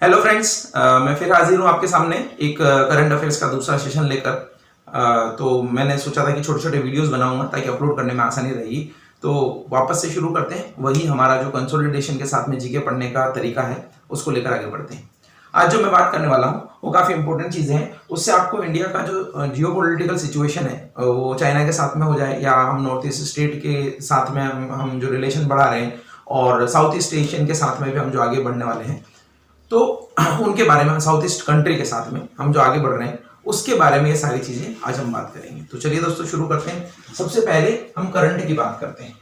Hello friends, मैं फिर हाजिर हूँ आपके सामने एक करंट अफेयर्स का दूसरा सेशन लेकर। तो मैंने सोचा था कि छोटे छोटे वीडियोस बनाऊंगा ताकि अपलोड करने में आसानी रहेगी। तो वापस से शुरू करते हैं, वही हमारा जो कंसोलिडेशन के साथ में जीके पढ़ने का तरीका है उसको लेकर आगे बढ़ते हैं। आज जो मैं बात करने वाला हूँ वो काफ़ी इंपॉर्टेंट चीज़ें हैं। उससे आपको इंडिया का जो जियो पोलिटिकल सिचुएशन है वो चाइना के साथ में हो जाए या हम नॉर्थ ईस्ट स्टेट के साथ में हम जो रिलेशन बढ़ा रहे हैं और साउथ ईस्ट एशियन के साथ में भी हम जो आगे बढ़ने वाले हैं, तो उनके बारे में, साउथ ईस्ट कंट्री के साथ में हम जो आगे बढ़ रहे हैं उसके बारे में ये सारी चीजें आज हम बात करेंगे। तो चलिए दोस्तों शुरू करते हैं। सबसे पहले हम करंट की बात करते हैं।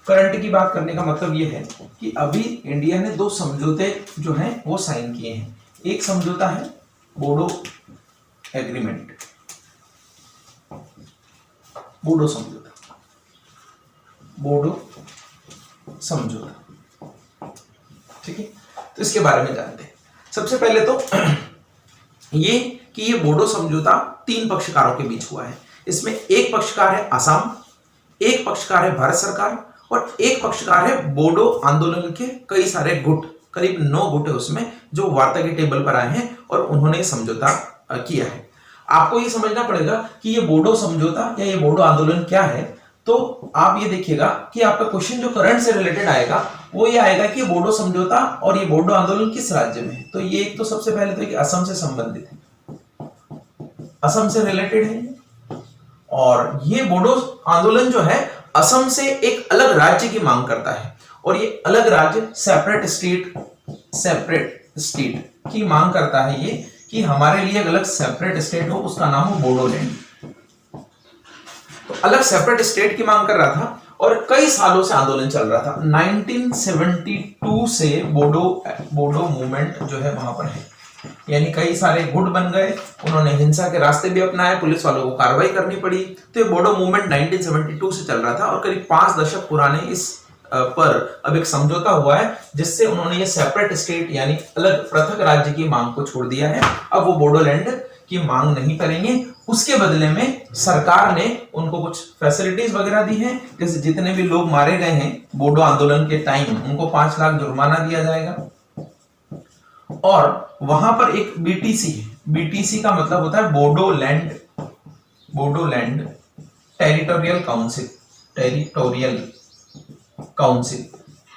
करंट की बात करने का मतलब ये है कि अभी इंडिया ने दो समझौते जो हैं वो साइन किए हैं। एक समझौता है बोडो एग्रीमेंट, बोडो समझौता, बोडो समझौता, ठीक है। तो इसके बारे में जानते हैं। सबसे पहले तो ये कि ये बोडो समझौता तीन पक्षकारों के बीच हुआ है। इसमें एक पक्षकार है असम, एक पक्षकार है भारत सरकार और एक पक्षकार है बोडो आंदोलन के कई सारे गुट, करीब 9 गुट है उसमें, जो वार्ता के टेबल पर आए हैं और उन्होंने समझौता किया है। आपको ये समझना पड़ेगा कि ये बोडो समझौता या ये बोडो आंदोलन क्या है। तो आप ये देखिएगा कि आपका क्वेश्चन जो करंट से रिलेटेड आएगा वो ये आएगा कि बोडो समझौता और ये बोडो आंदोलन किस राज्य में है। तो ये एक तो सबसे पहले तो असम से संबंधित है, असम से रिलेटेड है। और ये बोडो आंदोलन जो है असम से एक अलग राज्य की मांग करता है और ये अलग राज्य सेपरेट स्टेट की मांग करता है। ये कि हमारे लिए एक अलग सेपरेट स्टेट हो, उसका नाम हो बोडोलैंड। तो अलग सेपरेट स्टेट की मांग कर रहा था और कई सालों से आंदोलन चल रहा था। 1972 से बोडो मूवमेंट जो है वहां पर है, यानी कई सारे गुट बन गए, उन्होंने हिंसा के रास्ते भी अपनाए, पुलिस वालों को कार्रवाई करनी पड़ी। तो ये बोडो मूवमेंट 1972 से चल रहा था और करीब 5 दशक पुराने इस पर अब एक समझौता हुआ है जिससे उन्होंने ये सेपरेट स्टेट यानी अलग पृथक राज्य की मांग को छोड़ दिया है। अब वो बोडोलैंड की मांग नहीं करेंगे, उसके बदले में सरकार ने उनको कुछ फैसिलिटीज वगैरह दी हैं। जैसे जितने भी लोग मारे गए हैं बोडो आंदोलन के टाइम उनको 5 लाख जुर्माना दिया जाएगा। और वहां पर एक बीटीसी है, बीटीसी का मतलब होता है Bodoland, Bodoland territorial council, territorial council.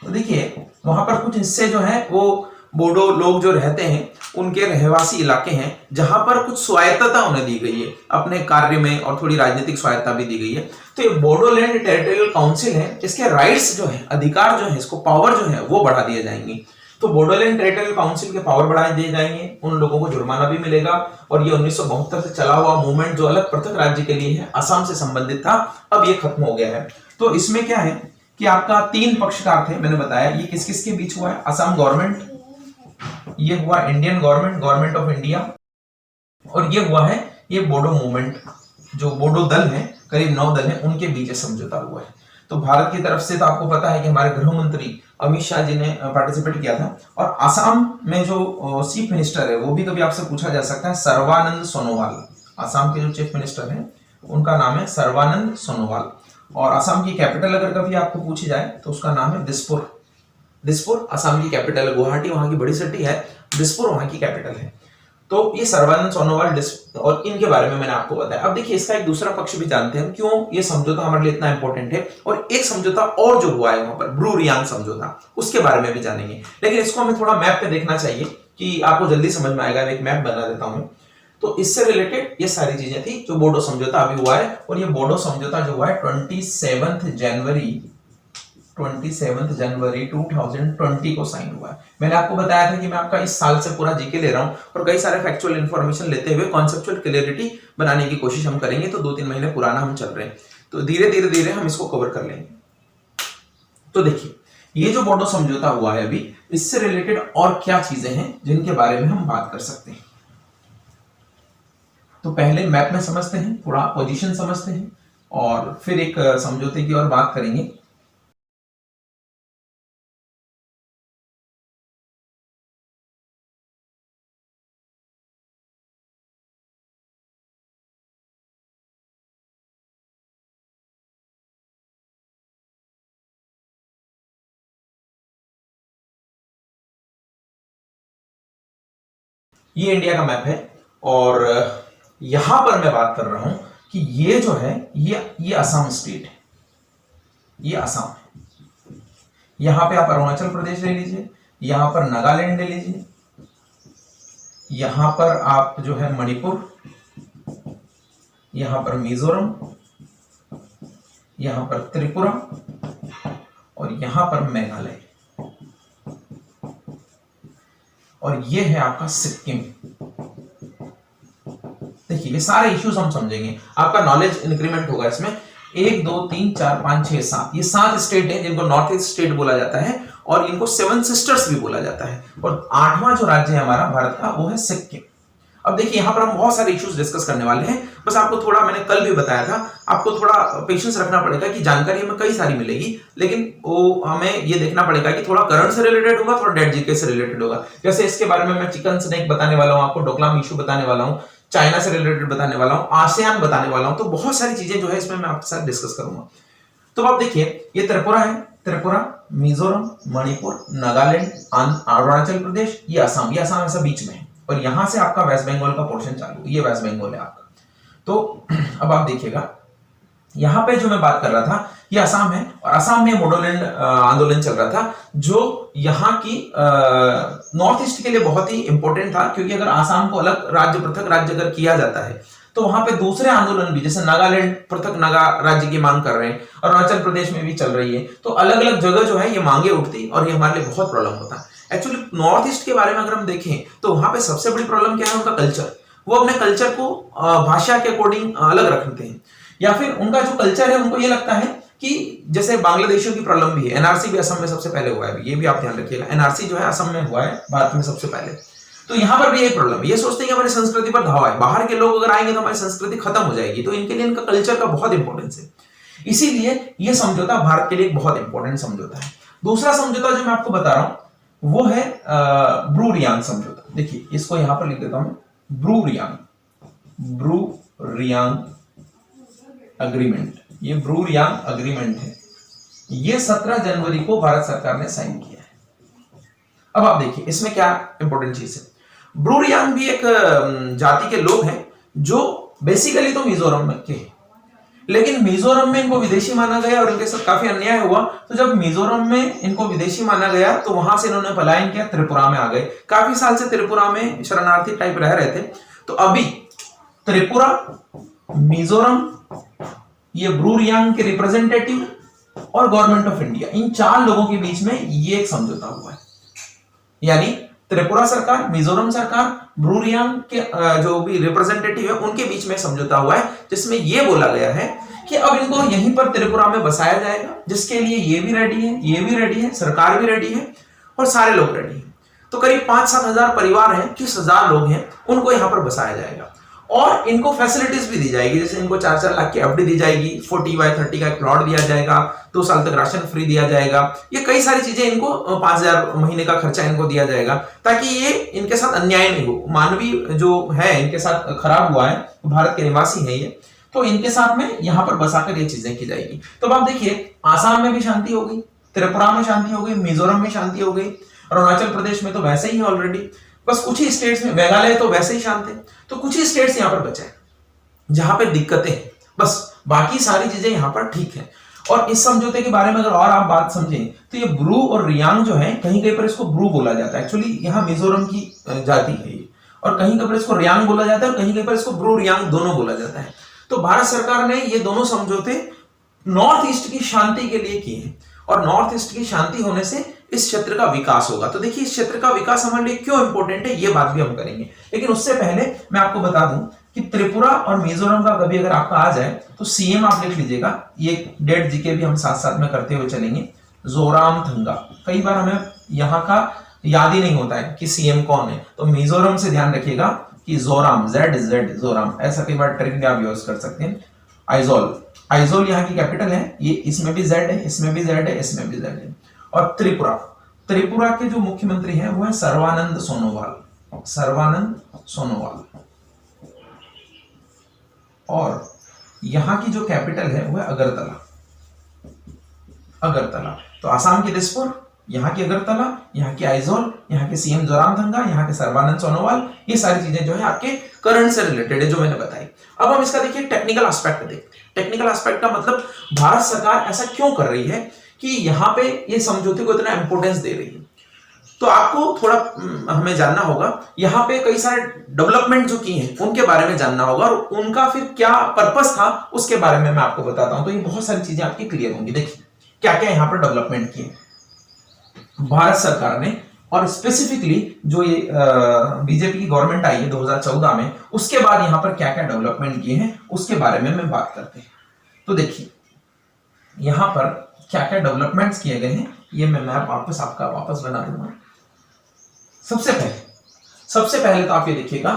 तो देखिए वहां पर कुछ हिस्से जो हैं वो बोडो लोग जो रहते हैं उनके रहवासी इलाके हैं जहां पर कुछ स्वायत्तता उन्हें दी गई है अपने कार्य में और थोड़ी राजनीतिक स्वायत्ता भी दी गई है। तो ये बोडोलैंड टेरिटोरियल काउंसिल है, इसके राइट्स जो है, अधिकार जो है, इसको पावर जो है वो बढ़ा दिए जाएंगे। तो बोडोलैंड टेरिटोरियल काउंसिल के पावर बढ़ा दिए जाएंगे, उन लोगों को जुर्माना भी मिलेगा। और ये 1972 से चला हुआ मूवमेंट जो अलग पृथक राज्य के लिए है, असम से संबंधित था, अब ये खत्म हो गया है। तो इसमें क्या है कि आपका 3 पक्षकार थे, मैंने बताया। ये किस किस के बीच हुआ है? असम गवर्नमेंट, ये हुआ Indian government, government of India, और ये हुआ है ये बोडो मूवमेंट, जो बोडो दल है, करीब 9 दल है, उनके बीच समझौता हुआ है। तो भारत की तरफ से तो आपको पता है कि हमारे गृह मंत्री अमित शाह जी ने पार्टिसिपेट किया था। और असम में जो चीफ मिनिस्टर है वो भी कभी आपसे पूछा जा सकता है, सर्बानंद सोनोवाल। असम के जो चीफ मिनिस्टर हैं उनका नाम है सर्बानंद सोनोवाल। और असम की कैपिटल अगर कभी आपको पूछी जाए तो उसका नाम है दिसपुर। दिसपुर असम की कैपिटल है, गुवाहाटी वहां की बड़ी सिटी है, दिसपुर वहां की कैपिटल है। तो ये सर्बानंद सोनोवाल और इनके बारे में मैंने आपको बताया। अब देखिए इसका एक दूसरा पक्ष भी जानते हैं, क्यों ये समझौता हमारे लिए इतना इंपॉर्टेंट है। और एक समझौता और जो हुआ है वहां पर, ब्रू रियांग समझौता, उसके बारे में भी जानेंगे। लेकिन इसको हमें थोड़ा मैप पे देखना चाहिए कि आपको जल्दी समझ में आएगा। एक मैप बना देता हूं। तो इससे रिलेटेड ये सारी चीजें थी जो बोडो समझौता अभी हुआ है। और ये बोडो समझौता जो हुआ है 27 जनवरी 2020 को साइन हुआ है। मैंने आपको बताया था कि मैं आपका इस साल से पूरा जीके ले रहा हूं और कई सारे फैक्चुअल इंफॉर्मेशन लेते हुए कॉन्सेप्चुअल क्लियरिटी बनाने की कोशिश हम करेंगे। तो 2-3 महीने पुराना हम चल रहे हैं, तो धीरे धीरे हम इसको कवर कर लेंगे। तो देखिए ये जो बोडो समझौता हुआ है अभी, इससे रिलेटेड और क्या चीजें हैं जिनके बारे में हम बात कर सकते हैं। तो पहले मैप में समझते हैं, थोड़ा पोजीशन समझते हैं और फिर एक समझौते की और बात करेंगे। ये इंडिया का मैप है और यहां पर मैं बात कर रहा हूं कि ये जो है ये असम स्टेट है, ये असम है। यहां पे आप अरुणाचल प्रदेश ले लीजिए, यहां पर नागालैंड ले लीजिए, यहां पर आप जो है मणिपुर, यहां पर मिजोरम, यहां पर त्रिपुरा और यहां पर मेघालय, और ये है आपका सिक्किम। देखिए ये सारे इश्यूज हम समझेंगे, आपका नॉलेज इंक्रीमेंट होगा इसमें। 1 2 3 4 5 6 7, ये 7 स्टेट है जिनको नॉर्थ ईस्ट स्टेट बोला जाता है और इनको 7 सिस्टर्स भी बोला जाता है। और 8वां जो राज्य है हमारा भारत का वो है सिक्किम। अब देखिए यहां पर हम बहुत सारे इश्यूज डिस्कस करने वाले हैं, बस आपको थोड़ा, मैंने कल भी बताया था, आपको थोड़ा पेशेंस रखना पड़ेगा कि जानकारी हमें कई सारी मिलेगी, लेकिन वो हमें ये देखना पड़ेगा कि थोड़ा करंट से रिलेटेड होगा, थोड़ा डेड जीके से रिलेटेड होगा। जैसे इसके बारे में मैं चिकन स्नेक बताने वाला हूं, आपको डोकलाम इशू बताने वाला हूं, चाइना से रिलेटेड बताने वाला हूं, आसियान बताने वाला हूं, तो बहुत सारी चीजें जो है इसमें मैं आपके साथ डिस्कस करूंगा। तो आप देखिए ये त्रिपुरा है, त्रिपुरा, मिजोरम, मणिपुर, नागालैंड, अरुणाचल प्रदेश, ये असम, ये असम ऐसा बीच में है और यहां से आपका वेस्ट बंगाल का पोर्शन चालू, ये वेस्ट बंगाल है आपका। तो अब आप देखिएगा यहां पे जो मैं बात कर रहा था ये असम है और असम में बोडोलैंड आंदोलन चल रहा था, जो यहाँ की नॉर्थ ईस्ट के लिए बहुत ही इंपॉर्टेंट था, क्योंकि अगर आसाम को अलग राज्य, पृथक राज्य अगर किया जाता है तो वहां पे दूसरे आंदोलन भी, जैसे नागालैंड पृथक नागा राज्य की मांग कर रहे हैं, अरुणाचल प्रदेश में भी चल रही है, तो अलग अलग जगह जो है ये मांगे उठती और ये हमारे लिए बहुत प्रॉब्लम होता है। एक्चुअली नॉर्थ ईस्ट के बारे में अगर हम देखें तो वहां पे सबसे बड़ी प्रॉब्लम क्या है, उनका कल्चर। वो अपने कल्चर को भाषा के अकॉर्डिंग अलग रखते हैं, या फिर उनका जो कल्चर है उनको ये लगता है कि जैसे बांग्लादेशियों की प्रॉब्लम भी है, एनआरसी भी असम में सबसे पहले हुआ है, ये भी आप ध्यान रखिएगा, एनआरसी जो है असम में हुआ है, भारत में सबसे पहले। तो यहां पर भी यही प्रॉब्लम है, ये सोचते हैं कि हमारी संस्कृति पर धावा है, बाहर के लोग अगर आएंगे तो हमारी संस्कृति खत्म हो जाएगी, तो इनके लिए इनका कल्चर का बहुत इंपॉर्टेंस है। इसीलिए ये समझौता भारत के लिए एक बहुत इंपॉर्टेंट समझौता है। दूसरा समझौता जो मैं आपको बता रहा हूं वो है ब्रू रियांग समझौता। देखिए इसको यहां पर लिख देता हूं, ब्रू रियांग अग्रीमेंट, ये ब्रू रियांग अग्रीमेंट है, ये 17 जनवरी को भारत सरकार ने साइन किया है। अब आप देखिए इसमें क्या इंपॉर्टेंट चीज है, ब्रू रियांग भी एक जाति के लोग हैं जो बेसिकली तो मिजोरम में के हैं, लेकिन मिजोरम में इनको विदेशी माना गया और इनके साथ काफी अन्याय हुआ। तो जब मिजोरम में इनको विदेशी माना गया तो वहां से इन्होंने पलायन किया, त्रिपुरा में आ गए, काफी साल से त्रिपुरा में शरणार्थी टाइप रह रहे थे। तो अभी त्रिपुरा, मिजोरम, ये ब्रू रियांग के रिप्रेजेंटेटिव और गवर्नमेंट ऑफ इंडिया, इन 4 लोगों के बीच में ये एक समझौता हुआ है। यानी त्रिपुरा सरकार, मिजोरम सरकार, ब्रू रियांग के जो भी रिप्रेजेंटेटिव है उनके बीच में समझौता हुआ है, जिसमें यह बोला गया है कि अब इनको यहीं पर त्रिपुरा में बसाया जाएगा, जिसके लिए ये भी रेडी है, ये भी रेडी है, सरकार भी रेडी है और सारे लोग रेडी हैं। तो करीब 5-7 हजार परिवार हैं, 30,000 लोग हैं, उनको यहां पर बसाया जाएगा और इनको फैसिलिटीज भी दी जाएगी, जैसे इनको 4-4 लाख की एफडी दी जाएगी, 40/30 का एक प्लॉट दिया जाएगा, 2 साल तक राशन फ्री दिया जाएगा, ये कई सारी चीजें, इनको 5,000 महीने का खर्चा इनको दिया जाएगा, ताकि ये इनके साथ अन्याय नहीं हो। मानवीय जो है इनके साथ खराब हुआ है, भारत के निवासी है ये, तो इनके साथ में यहां पर बसाकर ये चीजें की जाएगी। तो आप देखिए आसाम में भी शांति हो गई, त्रिपुरा में शांति हो गई, मिजोरम में शांति हो गई, अरुणाचल प्रदेश में तो वैसे ही है ऑलरेडी, बस कुछ ही स्टेट्स में, मेघालय तो वैसे ही शांत है, तो कुछ ही स्टेट्स यहां पर बचे हैं जहां पे दिक्कतें हैं, बस बाकी सारी चीजें यहां पर ठीक है। और इस समझौते के बारे में अगर और आप बात समझें तो ये ब्रू और रियांग जो है, कहीं कहीं पर इसको ब्रू बोला जाता है, एक्चुअली यहाँ मिजोरम की जाति है ये, और कहीं कहीं पर इसको रियांग बोला जाता है और कहीं कहीं पर इसको ब्रू रियांग दोनों बोला जाता है। तो भारत सरकार ने ये दोनों समझौते नॉर्थ ईस्ट की शांति के लिए किए हैं, और नॉर्थ ईस्ट की शांति होने से इस क्षेत्र का विकास होगा। तो देखिए इस क्षेत्र का विकास हमारे लिए क्यों इंपॉर्टेंट है, ये बात भी हम करेंगे, लेकिन उससे पहले मैं आपको बता दूं कि त्रिपुरा और मिजोरम का कभी अगर आपका आ जाए तो सीएम आप लिख लीजिएगा, ये डेट जीके भी हम साथ साथ में करते हुए चलेंगे, जोरामथंगा। कई बार हमें यहाँ का याद ही नहीं होता है कि सीएम कौन है, तो मिजोरम से ध्यान रखिएगा कि जोराम, ZZ जोराम, ऐसा कई बार ट्रिक भी आप यूज कर सकते हैं। आइजोल यहाँ की कैपिटल है, ये इसमें भी Z है, इसमें भी Z है, इसमें भी Z है। और त्रिपुरा के जो मुख्यमंत्री हैं वो है सर्बानंद सोनोवाल, और यहां की जो कैपिटल है वो है अगरतला। तो आसाम की दिसपुर, यहाँ की अगरतला, यहाँ की आइजोल, यहाँ के सीएम जोरामथंगा, यहाँ के सर्बानंद सोनोवाल, ये सारी चीजें जो है आपके करंट से रिलेटेड है जो मैंने बताई। अब हम इसका देखिए टेक्निकल एस्पेक्ट देखते हैं। टेक्निकल एस्पेक्ट का मतलब भारत सरकार ऐसा क्यों कर रही है कि यहाँ पे ये समझौते को इतना इंपोर्टेंस दे रही है। तो आपको थोड़ा हमें जानना होगा, यहाँ पे कई सारे डेवलपमेंट जो की हैं उनके बारे में जानना होगा, और उनका फिर क्या पर्पस था उसके बारे में मैं आपको बताता हूं। तो ये बहुत सारी चीजें आपकी क्लियर होंगी। देखिए क्या क्या यहाँ पर डेवलपमेंट किए भारत सरकार ने, और स्पेसिफिकली जो ये बीजेपी की गवर्नमेंट आई है 2014 में, उसके बाद यहाँ पर क्या क्या डेवलपमेंट किए हैं उसके बारे में मैं बात करते हैं। तो देखिए यहाँ पर क्या क्या डेवलपमेंट्स किए गए हैं, ये मैं मैप वापस बना दूंगा। सबसे पहले तो आप ये देखिएगा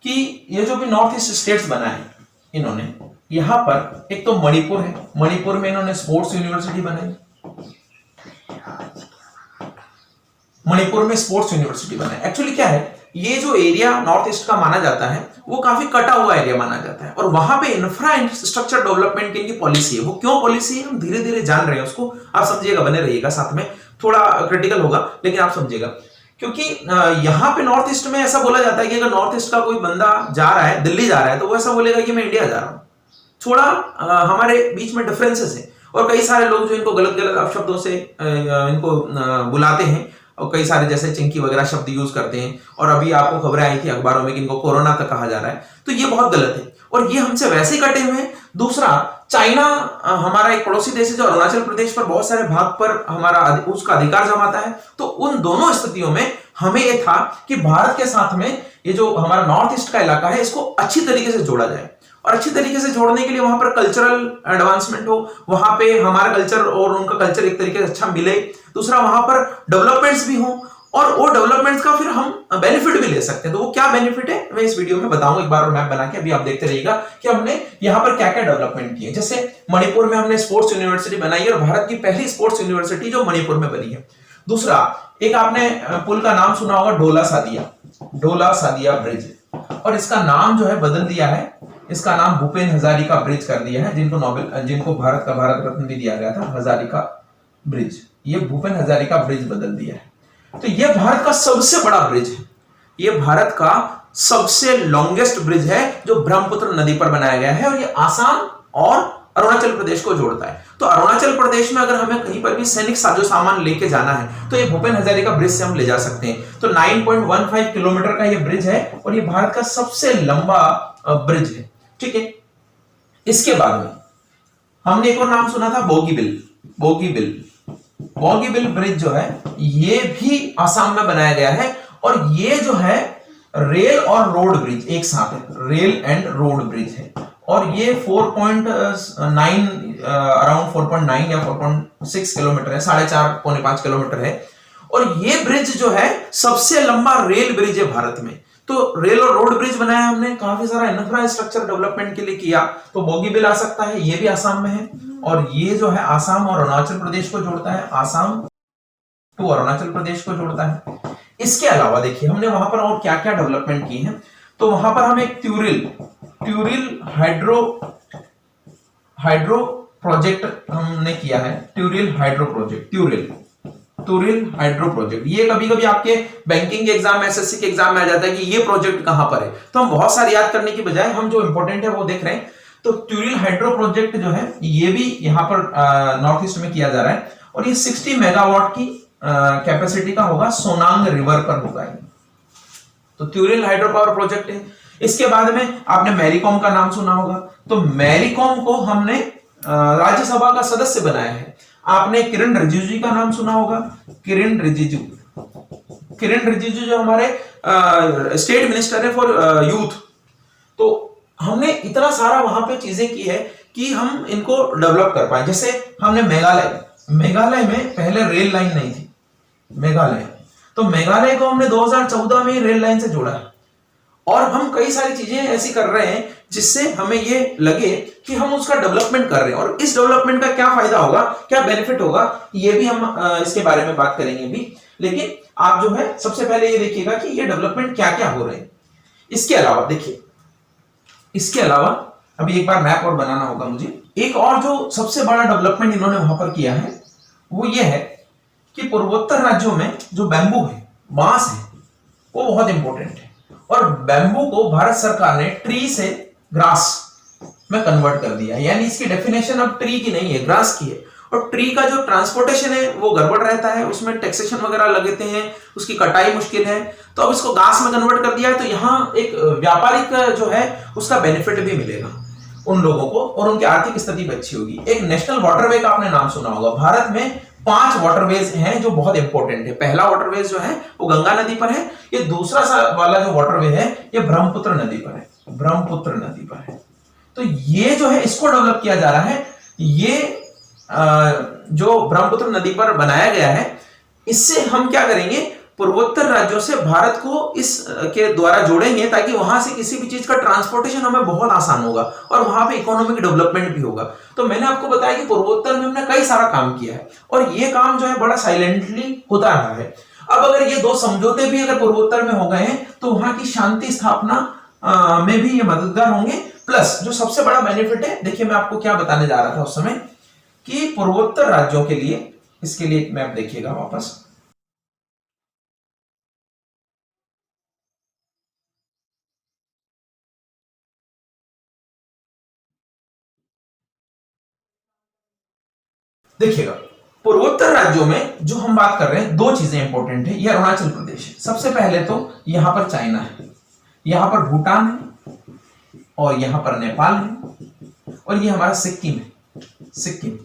कि ये जो भी नॉर्थ ईस्ट स्टेट्स बनाए इन्होंने, यहां पर एक तो मणिपुर है, मणिपुर में इन्होंने स्पोर्ट्स यूनिवर्सिटी बनाई, मणिपुर में स्पोर्ट्स यूनिवर्सिटी बनाई। एक्चुअली क्या है, ये जो एरिया नॉर्थ ईस्ट का माना जाता है वो काफी कटा हुआ एरिया माना जाता है, और वहां पे इंफ्रास्ट्रक्चर डेवलपमेंट की इनकी पॉलिसी है। वो क्यों पॉलिसी है हम धीरे धीरे जान रहे हैं उसको, आप समझिएगा, बने रहिएगा साथ में, थोड़ा क्रिटिकल होगा लेकिन आप समझिएगा। क्योंकि यहाँ पे नॉर्थ ईस्ट में ऐसा बोला जाता है कि अगर नॉर्थ ईस्ट का कोई बंदा जा रहा है, दिल्ली जा रहा है, तो वो ऐसा बोलेगा कि मैं इंडिया जा रहा हूँ। थोड़ा हमारे बीच में डिफरेंसेस है, और कई सारे लोग जो इनको गलत गलत अपशब्दों से इनको बुलाते हैं, और कई सारे जैसे चिंकी वगैरह शब्द यूज करते हैं, और अभी आपको खबरें आई थी अखबारों में कि इनको कोरोना तक कहा जा रहा है, तो ये बहुत गलत है, और ये हमसे वैसे कटे हुए हैं। दूसरा, चाइना हमारा एक पड़ोसी देश है जो अरुणाचल प्रदेश पर बहुत सारे भाग पर हमारा उसका अधिकार जमाता है। तो उन दोनों स्थितियों में हमें यह था कि भारत के साथ में ये जो हमारा नॉर्थ ईस्ट का इलाका है इसको अच्छी तरीके से जोड़ा जाए, और अच्छी तरीके से जोड़ने के लिए वहां पर कल्चरल एडवांसमेंट हो, वहां पे हमारा कल्चर और उनका कल्चर एक तरीके से अच्छा मिले। दूसरा, वहां पर डेवलपमेंट्स भी हों, और वो डेवलपमेंट्स का फिर हम बेनिफिट भी ले सकते हैं। तो वो क्या बेनिफिट है मैं इस वीडियो में बताऊंगा एक बार, और मैप बना के अभी आप देखते रहिएगा कि हमने यहाँ पर क्या क्या डेवलपमेंट किए। जैसे मणिपुर में हमने स्पोर्ट्स यूनिवर्सिटी बनाई, और भारत की पहली स्पोर्ट्स यूनिवर्सिटी जो मणिपुर में बनी है। दूसरा, एक आपने पुल का नाम सुना होगा, ढोला सादिया ब्रिज, और इसका नाम जो है बदल दिया है, इसका नाम भूपेन हजारिका ब्रिज कर दिया है, जिनको भारत रत्न भी दिया गया था, हजारिका ब्रिज। ये भूपेन हजारिका ब्रिज बदल दिया है। तो ये भारत का सबसे बड़ा ब्रिज है, ये भारत का सबसे लॉन्गेस्ट ब्रिज है जो ब्रह्मपुत्र नदी पर बनाया गया है, और ये आसाम और अरुणाचल प्रदेश को जोड़ता है। तो अरुणाचल प्रदेश में अगर हमें कहीं पर भी सैनिक साजो सामान लेके जाना है तो ये भूपेन हजारिका ब्रिज से हम ले जा सकते हैं। तो 9.15 किलोमीटर का ये ब्रिज है, और ये भारत का सबसे लंबा ब्रिज है। ठीक है, इसके बाद में हमने एक और नाम सुना था, बोगीबिल ब्रिज जो है ये भी आसाम में बनाया गया है, और ये जो है रेल और रोड ब्रिज एक साथ है, रेल एंड रोड ब्रिज है, और ये 4.9 अराउंड 4.9 या 4.6 किलोमीटर है, 4.5 पौने 5 किलोमीटर है। और ये ब्रिज जो है सबसे लंबा रेल ब्रिज है भारत में। तो रेल और रोड ब्रिज बनाया हमने, काफी सारा इंफ्रास्ट्रक्चर डेवलपमेंट के लिए किया। तो बोगीबिल आ सकता है, ये भी आसाम में है, और ये जो है आसाम और अरुणाचल प्रदेश को जोड़ता है, आसाम टू अरुणाचल प्रदेश को जोड़ता है। इसके अलावा देखिए हमने वहां पर और क्या क्या डेवलपमेंट की है। तो वहां पर हम एक ट्यूरिल हाइड्रो प्रोजेक्ट हमने किया है, ट्यूरिल हाइड्रो प्रोजेक्ट। ये कभी कभी आपके बैंकिंग के एग्जाम, एसएससी के एग्जाम में आ जाता है कि ये प्रोजेक्ट कहां पर है, तो हम बहुत सारे याद करने की बजाय हम जो इंपॉर्टेंट है वो देख रहे हैं। तो ट्यूरिल हाइड्रो प्रोजेक्ट जो है ये भी यहां पर नॉर्थ ईस्ट में किया जा रहा है, और ये 60 मेगावाट की कैपेसिटी का होगा, सोनांग रिवर पर होगा ये। तो ट्यूरिल हाइड्रो पावर प्रोजेक्ट है। इसके बाद में आपने मैरीकॉम का नाम सुना होगा, तो मैरीकॉम को हमने राज्यसभा का सदस्य बनाया है। आपने किरण रिजिजू जी का नाम सुना होगा, किरण रिजिजू जो हमारे स्टेट मिनिस्टर है फॉर यूथ। तो हमने इतना सारा वहां पे चीजें की है कि हम इनको डेवलप कर पाए। जैसे हमने मेघालय में पहले रेल लाइन नहीं थी, तो मेघालय को हमने 2014 में रेल लाइन से जोड़ा है, और हम कई सारी चीजें ऐसी कर रहे हैं जिससे हमें ये लगे कि हम उसका डेवलपमेंट कर रहे हैं, और इस डेवलपमेंट का क्या फायदा होगा, क्या बेनिफिट होगा, ये भी हम इसके बारे में बात करेंगे भी। लेकिन आप जो है सबसे पहले ये देखिएगा कि ये डेवलपमेंट क्या क्या हो रहे हैं। इसके अलावा देखिए, अभी एक बार मैप और बनाना होगा मुझे। एक और जो सबसे बड़ा डेवलपमेंट इन्होंने वहां पर किया है वो ये है कि पूर्वोत्तर राज्यों में जो बैम्बू है, बांस है, वो बहुत इंपॉर्टेंट है। और बैम्बू को भारत सरकार ने ट्री से ग्रास में कन्वर्ट कर दिया है, यानी इसकी डेफिनेशन अब ट्री की नहीं है, ग्रास की है। और ट्री का जो ट्रांसपोर्टेशन है वो गड़बड़ रहता है, उसमें टैक्सेशन वगैरह लगते हैं, उसकी कटाई मुश्किल है, तो अब इसको घास में कन्वर्ट कर दिया है। तो यहाँ एक व्यापारिक जो है उसका बेनिफिट भी मिलेगा उन लोगों को, और उनकी आर्थिक स्थिति भी अच्छी होगी। एक नेशनल वाटरवे का आपने नाम सुना होगा। भारत में 5 वाटरवेज हैं जो बहुत इंपॉर्टेंट है। पहला वाटरवेज जो है वो गंगा नदी पर है। ये दूसरा वाला जो वाटरवे है ये ब्रह्मपुत्र नदी पर है, ब्रह्मपुत्र नदी पर है। तो ये जो है इसको डेवलप किया जा रहा है। ये जो ब्रह्मपुत्र नदी पर बनाया गया है, इससे हम क्या करेंगे, पूर्वोत्तर राज्यों से भारत को इस के द्वारा जोड़ेंगे, ताकि वहां से किसी भी चीज का ट्रांसपोर्टेशन हमें बहुत आसान होगा और वहां पे इकोनॉमिक डेवलपमेंट भी होगा। तो मैंने आपको बताया कि पूर्वोत्तर में हमने कई सारा काम किया है और ये काम जो है बड़ा साइलेंटली होता रहा है। अब अगर ये 2 समझौते भी अगर पूर्वोत्तर में हो गए हैं तो वहां की शांति स्थापना में भी ये मददगार होंगे। प्लस जो सबसे बड़ा बेनिफिट है, देखिए मैं आपको क्या बताने जा रहा था उस समय, कि पूर्वोत्तर राज्यों के लिए, इसके लिए एक मैप देखिएगा वापस। देखिएगा पूर्वोत्तर राज्यों में जो हम बात कर रहे हैं, 2 चीजें इंपॉर्टेंट है। ये अरुणाचल प्रदेश है, सबसे पहले तो यहां पर चाइना है, यहां पर भूटान है, और यहां पर नेपाल है, और ये हमारा सिक्किम है, सिक्किम।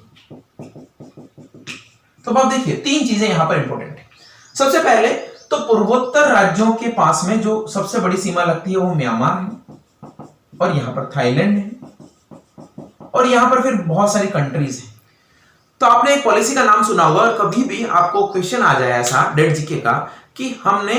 तो अब देखिए 3 चीजें यहां पर इंपॉर्टेंट है। सबसे पहले तो पूर्वोत्तर राज्यों के पास में जो सबसे बड़ी सीमा लगती है वो म्यांमार है, और यहां पर थाईलैंड है, और यहां पर फिर बहुत सारी कंट्रीज हैं। तो आपने एक पॉलिसी का नाम सुना होगा, कभी भी आपको क्वेश्चन आ जाए ऐसा डेट जीके का कि हमने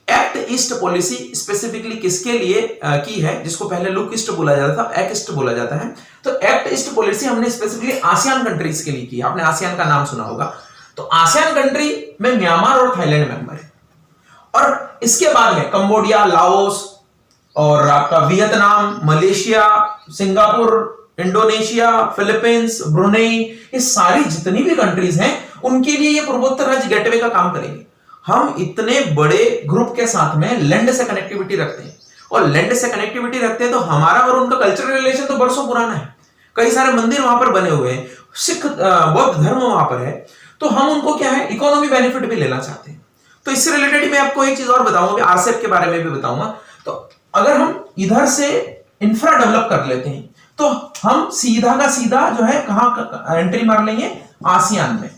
एक्ट ईस्ट पॉलिसी स्पेसिफिकली किसके लिए की है, जिसको पहले लुक ईस्ट बोला जाता था, एक्ट ईस्ट बोला जाता है। तो एक्ट ईस्ट पॉलिसी हमने स्पेसिफिकली आसियान कंट्रीज के लिए की। आपने आसियान का नाम सुना होगा। तो आसियान कंट्री में म्यांमार और थाईलैंड मेंबर है, और इसके बाद में कंबोडिया, लाओस, और आपका Vietnam, Malaysia, Singapore, Indonesia, Philippines, Brunei, ये सारी जितनी भी कंट्रीज हैं उनके लिए ये पूर्वोत्तर राज्य गेटवे का काम करेंगे। हम इतने बड़े ग्रुप के साथ में लैंड से कनेक्टिविटी रखते हैं, और लैंड से कनेक्टिविटी रखते हैं तो हमारा और उनका कल्चरल रिलेशन तो बरसों पुराना है। कई सारे मंदिर वहां पर बने हुए हैं, सिख बौद्ध धर्म वहां पर है, तो हम उनको क्या है इकोनॉमी बेनिफिट भी लेना चाहते हैं। तो इससे रिलेटेड मैं आपको एक चीज और बताऊंगा, आरसेप के बारे में भी बताऊंगा। तो अगर हम इधर से इंफ्रा डेवलप कर लेते हैं तो हम सीधा का सीधा जो है कहां एंट्री मार लेंगे, आसियान में।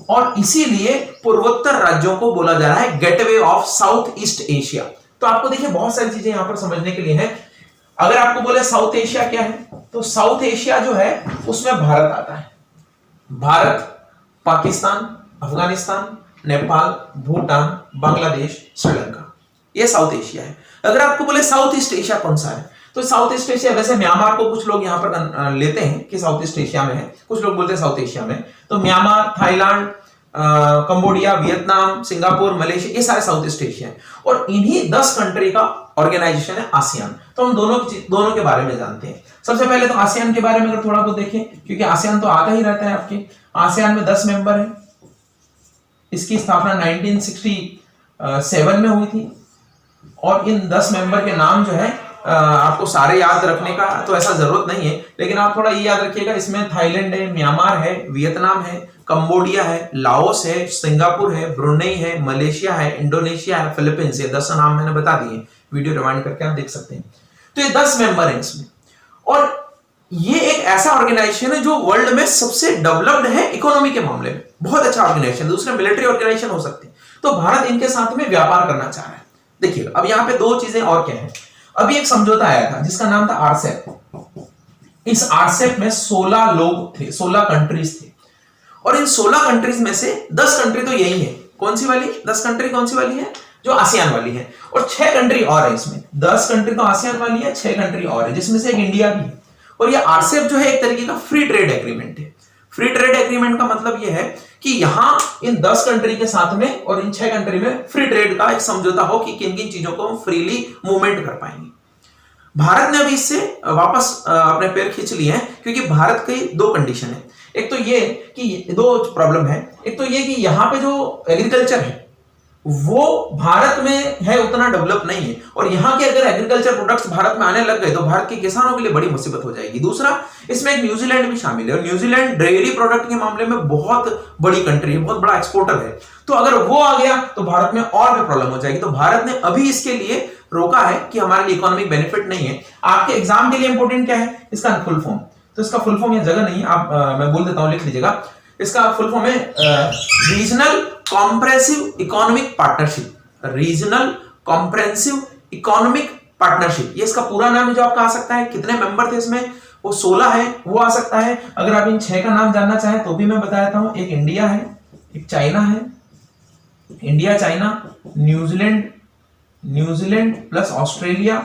और इसीलिए पूर्वोत्तर राज्यों को बोला जा रहा है gateway of south east Asia. तो आपको देखिए बहुत सारी चीजें यहां पर समझने के लिए है। अगर आपको बोले साउथ एशिया क्या है, तो साउथ एशिया जो है उसमें भारत आता है। भारत, पाकिस्तान, अफगानिस्तान, नेपाल, भूटान, बांग्लादेश, श्रीलंका, ये साउथ एशिया है। अगर आपको बोले साउथ ईस्ट एशिया कौन सा है, तो साउथ ईस्ट एशिया, वैसे म्यांमार को कुछ लोग यहां पर लेते हैं कि साउथ ईस्ट एशिया में है, कुछ लोग बोलते हैं साउथ एशिया में। तो Myanmar, Thailand, Cambodia, Vietnam, Singapore, Malaysia, ये सारे साउथ ईस्ट एशिया है। और इन्हीं 10 कंट्री का ऑर्गेनाइजेशन है आसियान। तो हम दोनों के बारे में जानते हैं। सबसे पहले तो आसियान के बारे में अगर थोड़ा बहुत देखें, क्योंकि आसियान तो आता ही रहता है आपके। आसियान में 10 मेंबर है। इसकी स्थापना 1967 में हुई थी, और इन 10 मेंबर के नाम जो है आपको सारे याद रखने का तो ऐसा जरूरत नहीं है, लेकिन आप थोड़ा ये याद रखिएगा, इसमें थाईलैंड है, म्यांमार है, वियतनाम है, कंबोडिया है, लाओस है, सिंगापुर है, ब्रुनेई है, मलेशिया है, इंडोनेशिया है, फिलीपींस। ये 10 नाम मैंने बता दिए, वीडियो रिवाइंड करके आप देख सकते हैं। तो ये 10 मेंबर है इसमें, और ये एक ऐसा ऑर्गेनाइजेशन है जो वर्ल्ड में सबसे डेवलप्ड है इकोनॉमी के मामले में। बहुत अच्छा ऑर्गेनाइजेशन, दूसरे मिलिट्री ऑर्गेनाइजेशन हो सकते हैं। तो भारत इनके साथ में व्यापार करना चाह रहा है। देखिए अब यहाँ पे 2 चीजें और क्या है। अभी एक समझौता आया था जिसका नाम था आरसेप। इस आरसेप में 16 लोग थे, 16 कंट्रीज थे, और इन 16 कंट्रीज में से 10 कंट्री तो यही है। कौन सी वाली 10 कंट्री कौन सी वाली है, जो आसियान वाली है, और 6 कंट्री और है इसमें। 10 कंट्री तो आसियान वाली है, 6 कंट्री और है, जिसमें से एक इंडिया भी है। और ये आरसेप जो है एक तरीके का फ्री ट्रेड एग्रीमेंट है। फ्री ट्रेड एग्रीमेंट का मतलब यह है कि यहां इन 10 कंट्री के साथ में और इन 6 कंट्री में फ्री ट्रेड का एक समझौता हो कि किन किन चीजों को हम फ्रीली मूवमेंट कर पाएंगे। भारत ने अभी इससे वापस अपने पैर खींच लिए हैं, क्योंकि भारत की दो कंडीशन है। एक तो ये कि दो प्रॉब्लम है, एक तो ये कि यहाँ पे जो एग्रीकल्चर है वो भारत में है उतना डेवलप नहीं है, और यहाँ के अगर एग्रीकल्चर प्रोडक्ट्स भारत में आने लग गए तो भारत के किसानों के लिए बड़ी मुसीबत हो जाएगी। दूसरा, इसमें एक न्यूजीलैंड भी शामिल है, और न्यूजीलैंड डेयरी प्रोडक्ट के मामले में बहुत बड़ी कंट्री है, बहुत बड़ा एक्सपोर्टर है। तो अगर वो आ गया तो भारत में और भी प्रॉब्लम हो जाएगी। तो भारत ने अभी इसके लिए रोका है कि हमारे लिए इकोनॉमिक बेनिफिट नहीं है। आपके एग्जाम के लिए इंपॉर्टेंट क्या है, इसका फुल फॉर्म। तो इसका फुल फॉर्म यह जगह नहीं, आप मैं बोल देता हूं, लिख लीजिएगा। इसका फुल फॉर्म है regional comprehensive economic partnership. Regional comprehensive economic partnership, ये इसका पूरा नाम है जो आपका आ सकता है। कितने मेंबर थे इसमें, वो 16 है, वो आ सकता है। अगर आप इन 6 का नाम जानना चाहें तो भी मैं बता देता हूं। एक इंडिया है, एक चाइना है, India, China, New Zealand plus Australia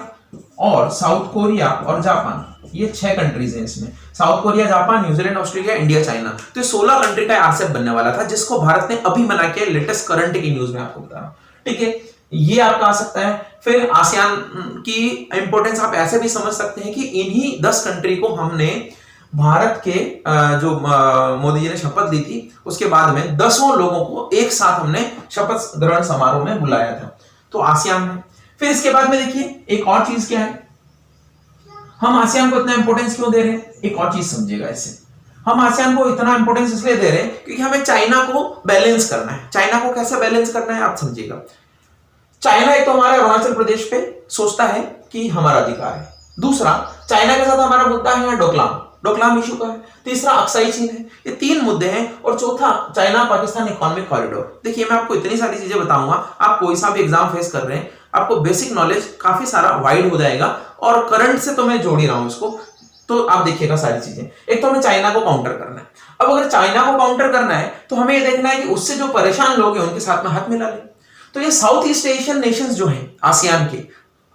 और साउथ कोरिया और जापान, ये 6 कंट्रीज हैं इसमें। South Korea, Japan, New Zealand, Australia, India, China. तो ये 16 कंट्री का आरसेप बनने वाला था, जिसको भारत ने अभी मना किया, लेटेस्ट करंट की न्यूज में आपको बता रहा हूं। ठीक है, ये आपका आ सकता है। फिर आसियान की इंपॉर्टेंस आप ऐसे भी समझ सकते हैं कि इन्हीं 10 कंट्री को हमने भारत के जो मोदी जी ने शपथ ली थी उसके बाद में 10 लोगों को एक साथ हमने शपथ ग्रहण समारोह में बुलाया था। तो आसियान में फिर इसके बाद में देखिए एक और चीज क्या है, हम आसियान को इतना इंपॉर्टेंस क्यों दे रहे हैं, एक और चीज समझिएगा। इससे हम आसियान को इतना इंपॉर्टेंस इसलिए दे रहे हैं क्योंकि हमें चाइना को बैलेंस करना है। चाइना को कैसे बैलेंस करना है आप समझिएगा। चाइना एक तो हमारे अरुणाचल प्रदेश पे सोचता है कि हमारा अधिकार है। दूसरा, चाइना के साथ हमारा मुद्दा है डोकलाम इशू का है। तीसरा, अक्साई चीन है। ये 3 मुद्दे हैं। और चौथा, चाइना पाकिस्तान इकोनॉमिक कॉरिडोर। देखिए, मैं आपको इतनी सारी चीजें बताऊंगा, आप कोई सा भी एग्जाम फेस कर रहे हैं, आपको बेसिक नॉलेज काफी सारा वाइड हो जाएगा, और करंट से तो मैं जोड़ ही रहा हूं इसको। तो आप देखिएगा सारी चीजें। एक तो हमें चाइना को काउंटर करना है। अब अगर चाइना को काउंटर करना है तो हमें ये देखना है कि उससे जो परेशान लोग हैं उनके साथ में हाथ मिला ले। तो ये साउथ ईस्ट एशियन नेशंस जो हैं आसियान के,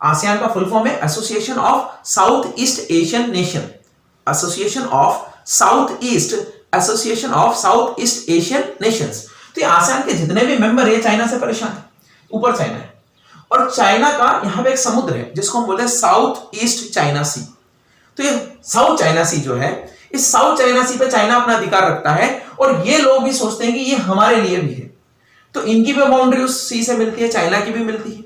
आसियान का फुल फॉर्म है association of south east Asian nation, association of south east Asian Nations. तो ये आसियान के जितने भी मेंबर है चाइना से परेशान है, ऊपर चाइना है, और चाइना का यहां पे एक समुद्र है जिसको हम बोलते हैं साउथ ईस्ट चाइना सी। तो ये साउथ चाइना सी जो है, इस साउथ चाइना सी पे चाइना अपना अधिकार रखता है, और ये लोग भी सोचते हैं कि ये हमारे लिए भी है। तो इनकी भी बाउंड्री उस सी से मिलती है, चाइना की भी मिलती है।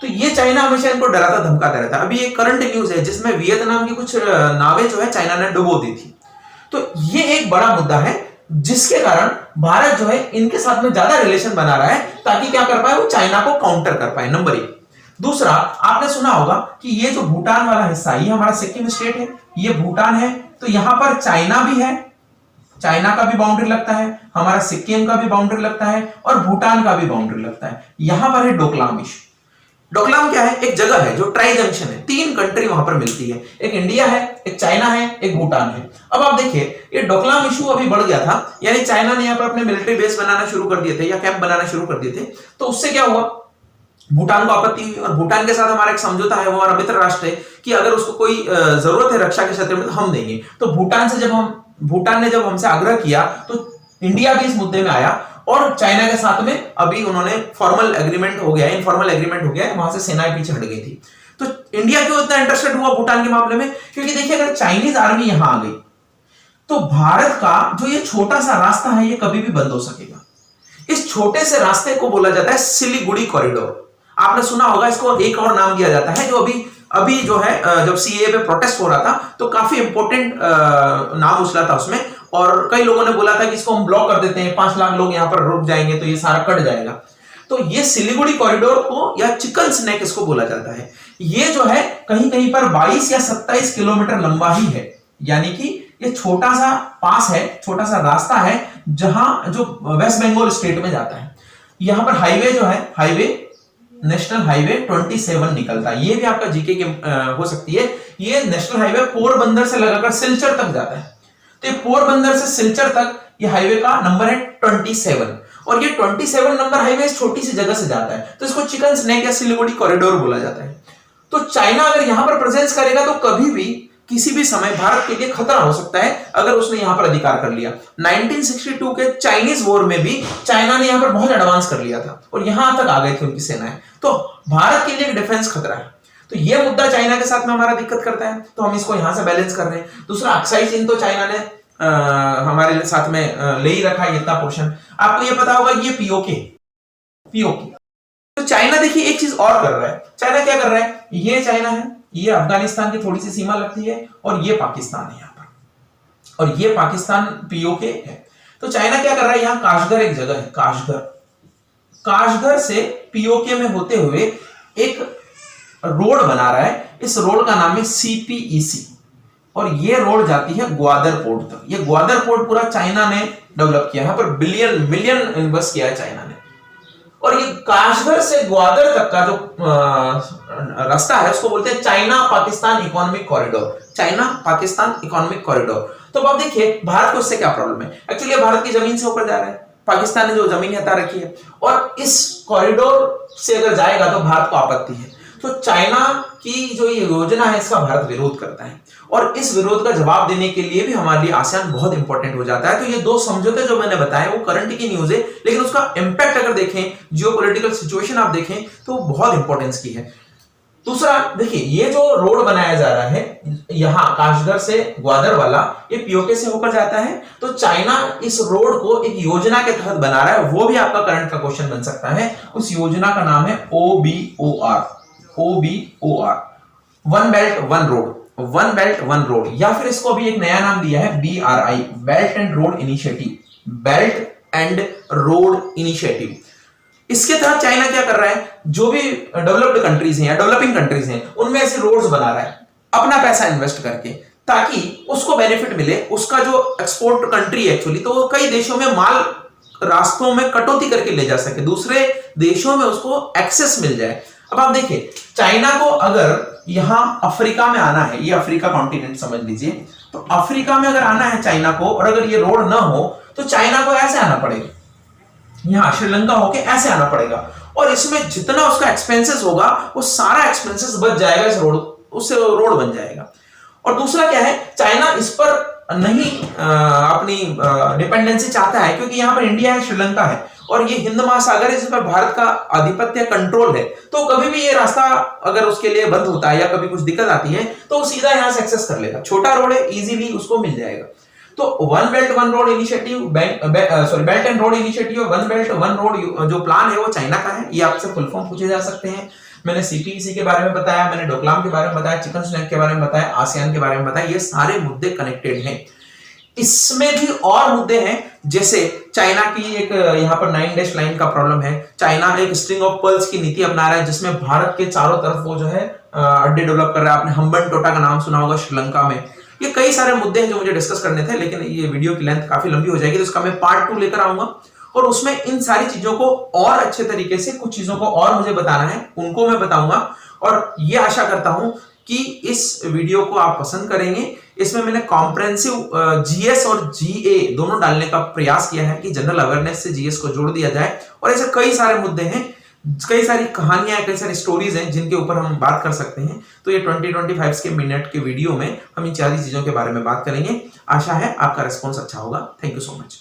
तो ये चाइना हमेशा इनको डराता धमकाता रहता है। अभी एक करंट न्यूज है जिसमें वियतनाम की कुछ नावें जो है चाइना ने डुबो दी थी। तो ये एक बड़ा मुद्दा है जिसके कारण भारत जो है इनके साथ में ज्यादा रिलेशन बना रहा है, ताकि क्या कर पाए, वो चाइना को काउंटर कर पाए। नंबर 1। दूसरा, आपने सुना होगा कि ये जो भूटान वाला हिस्सा, ये हमारा सिक्किम स्टेट है, ये भूटान है, तो यहां पर चाइना भी है, चाइना का भी बाउंड्री लगता है, हमारा सिक्किम का भी बाउंड्री लगता है, और भूटान का भी बाउंड्री लगता है। यहां पर है डोकलाम इशू। डोकलाम क्या है, एक जगह है जो ट्राई जंक्शन है, 3 कंट्री वहां पर मिलती है, एक इंडिया है, एक चाइना है, एक भूटान है। अब आप देखिए, ये डोकलाम इशू अभी बढ़ गया था, यानी चाइना ने यहाँ पर अपने मिलिट्री बेस बनाना शुरू कर दिए थे, या कैंप बनाना शुरू कर दिए थे। तो उससे क्या हुआ, भूटान को आपत्ति हुई, और भूटान के साथ हमारा एक समझौता है, वो हमारा मित्र राष्ट्र है, कि अगर उसको कोई जरूरत है रक्षा के क्षेत्र में तो हम देंगे। तो भूटान ने जब हमसे आग्रह किया तो इंडिया भी इस मुद्दे में आया, और चाइना के साथ में अभी उन्होंने फॉर्मल एग्रीमेंट हो गया, इनफॉर्मल एग्रीमेंट हो गया, वहां से सेनाएं पीछे हट गई थी। तो इंडिया क्यों इतना इंटरेस्टेड हुआ भूटान के मामले में, क्योंकि देखिए अगर चाइनीज आर्मी यहां आ गई तो भारत का जो ये छोटा सा रास्ता है ये कभी भी बंद हो सकेगा। इस छोटे से रास्ते को बोला जाता है सिलीगुड़ी कॉरिडोर। आपने सुना होगा, इसको एक और नाम दिया जाता है, जो अभी जो है, जब सीएए पे प्रोटेस्ट हो रहा था तो काफी इंपॉर्टेंट नाम उछला था उसमें, और कई लोगों ने बोला था कि इसको हम ब्लॉक कर देते हैं, 5 लाख लोग यहां पर रुक जाएंगे तो ये सारा कट जाएगा। तो ये सिलीगुड़ी कॉरिडोर को, या चिकन स्नैक इसको बोला जाता है, ये जो है कहीं कहीं पर 22 या 27 किलोमीटर लंबा ही है। यानी कि ये छोटा सा पास है, छोटा सा रास्ता है, जहां जो वेस्ट बंगाल स्टेट में जाता है। यहां पर हाईवे जो है, नेशनल हाईवे 27 निकलता है। ये भी आपका जीके के हो सकती है। ये नेशनल हाईवे पोरबंदर से लगाकर सिलचर तक जाता है। तो ये पोरबंदर से सिलचर तक ये हाईवे का नंबर है 27, और ये 27 नंबर हाईवे इस छोटी सी जगह से जाता है, तो इसको चिकन स्नैक या सिलीगुड़ी कॉरिडोर बोला जाता है। तो चाइना अगर यहां पर प्रेजेंस करेगा तो कभी भी किसी भी समय भारत के लिए खतरा हो सकता है, अगर उसने यहां पर अधिकार कर लिया। 1962 के चाइनीज वॉर में भी चाइना ने यहां पर बहुत एडवांस कर लिया था, और यहां तक आ गए थे उनकी सेनाएं। तो भारत के लिए एक डिफेंस खतरा है। तो ये मुद्दा चाइना के साथ में हमारा दिक्कत करता है, तो हम इसको यहां से बैलेंस कर रहे हैं। दूसरा अक्साई चीन तो चाइना ने हमारे साथ में ले ही रखा है इतना पोर्शन। आपको ये पता होगा ये पीओके। तो चाइना देखिए एक चीज और कर रहा है। चाइना क्या कर रहा है, ये चाइना है, ये अफगानिस्तान की थोड़ी सी सीमा लगती है और ये पाकिस्तान है यहां पर, और ये पाकिस्तान पीओके है। तो चाइना क्या कर रहा है, यहां काशगर एक जगह है, काशगर से पीओके में होते हुए एक रोड बना रहा है। इस रोड का नाम है सीपीईसी, और ये रोड जाती है ग्वादर पोर्ट तक। ये ग्वादर पोर्ट पूरा चाइना ने डेवलप किया है, पर बिलियन मिलियन इन्वेस्ट किया है चाइना ने। और ये काशगर से ग्वादर तक का जो रास्ता है उसको बोलते हैं China Pakistan economic corridor, China Pakistan economic corridor. तो अब देखिए भारत को इससे क्या प्रॉब्लम है, एक्चुअली भारत की जमीन से ऊपर जा रहा है, पाकिस्तान ने जो जमीन हटा रखी है, और इस कॉरिडोर से अगर जाएगा तो भारत को आपत्ति है। तो चाइना की जो ये योजना है इसका भारत विरोध करता है, और इस विरोध का जवाब देने के लिए भी हमारे लिए आसियान बहुत इंपॉर्टेंट हो जाता है। तो ये दो समझौते जो मैंने बताए वो करंट की न्यूज है, लेकिन उसका इंपैक्ट अगर देखें, जियोपॉलिटिकल सिचुएशन आप देखें तो बहुत इंपॉर्टेंस की है। दूसरा देखिए, ये जो रोड बनाया जा रहा है यहां काशगर से ग्वादर वाला, ये पीओके से होकर जाता है। तो चाइना इस रोड को एक योजना के तहत बना रहा है, वो भी आपका करंट का क्वेश्चन बन सकता है। उस योजना का नाम है OBOR, one belt one road, या फिर इसको भी एक नया नाम दिया है BRI, belt and road initiative. इसके तहत चाइना क्या कर रहा है, जो भी डेवलप्ड कंट्रीज हैं या डेवलपिंग कंट्रीज हैं उनमें ऐसे रोड्स बना रहा है अपना पैसा इन्वेस्ट करके, ताकि उसको बेनिफिट मिले। उसका जो एक्सपोर्ट कंट्री है एक्चुअली, तो वो कई देशों में माल रास्तों में कटौती करके ले जा सके, दूसरे देशों में उसको एक्सेस मिल जाए। अब आप देखिए, चाइना को अगर यहां अफ्रीका में आना है, ये अफ्रीका कॉन्टिनेंट समझ लीजिए, तो अफ्रीका में अगर आना है चाइना को, और अगर ये रोड ना हो तो चाइना को ऐसे आना पड़ेगा, यहां श्रीलंका होके ऐसे आना पड़ेगा, और इसमें जितना उसका एक्सपेंसेस होगा वो सारा एक्सपेंसेस बच जाएगा, इस रोड उससे रोड बन जाएगा। और दूसरा क्या है, चाइना इस पर नहीं अपनी डिपेंडेंसी चाहता है, क्योंकि यहां पर इंडिया है, श्रीलंका है, और ये हिंद महासागर है, इस पर भारत का आधिपत्य कंट्रोल है। तो कभी भी ये रास्ता अगर उसके लिए बंद होता है या कभी कुछ दिक्कत आती है तो वो सीधा यहां से एक्सेस कर लेगा, छोटा रोड है, इजीली उसको मिल जाएगा। तो one belt one road initiative, belt and road initiative, one belt one road जो प्लान है वो चाइना का है। ये आपसे फुल फॉर्म पूछे जा सकते हैं। मैंने सीपीईसी के बारे में बताया, मैंने डोकलाम के बारे में बताया, चिकन स्नैक के बारे में बताया, आसियान के बारे में बताया, ये सारे मुद्दे कनेक्टेड हैं। इसमें भी और मुद्दे हैं, जैसे चाइना की एक यहाँ पर 9 डैश लाइन का प्रॉब्लम है। चाइना एक स्ट्रिंग ऑफ पर्ल्स की नीति अपना रहा है, जिसमें भारत के चारों तरफ वो जो है अड्डे डेवलप कर रहा है। आपने हम्बन टोटा का नाम सुना होगा श्रीलंका में। ये कई सारे मुद्दे हैं जो मुझे डिस्कस करने थे, लेकिन ये वीडियो की लेंथ काफी लंबी हो जाएगी, तो इसका मैं पार्ट 2 लेकर आऊंगा, और उसमें इन सारी चीजों को और अच्छे तरीके से, कुछ चीजों को और मुझे बताना है उनको मैं बताऊंगा। और ये आशा करता हूं कि इस वीडियो को आप पसंद करेंगे। इसमें मैंने कॉम्प्रिहेंसिव जीएस और जीए दोनों डालने का प्रयास किया है कि जनरल अवेयरनेस से जीएस को जोड़ दिया जाए, और ऐसे कई सारे मुद्दे हैं, कई सारी कहानियां, कई सारी स्टोरीज हैं जिनके ऊपर हम बात कर सकते हैं। तो ये 20-25 के मिनट के वीडियो में हम इन सारी चीजों के बारे में बात करेंगे। आशा है आपका रिस्पॉन्स अच्छा होगा। Thank you so much.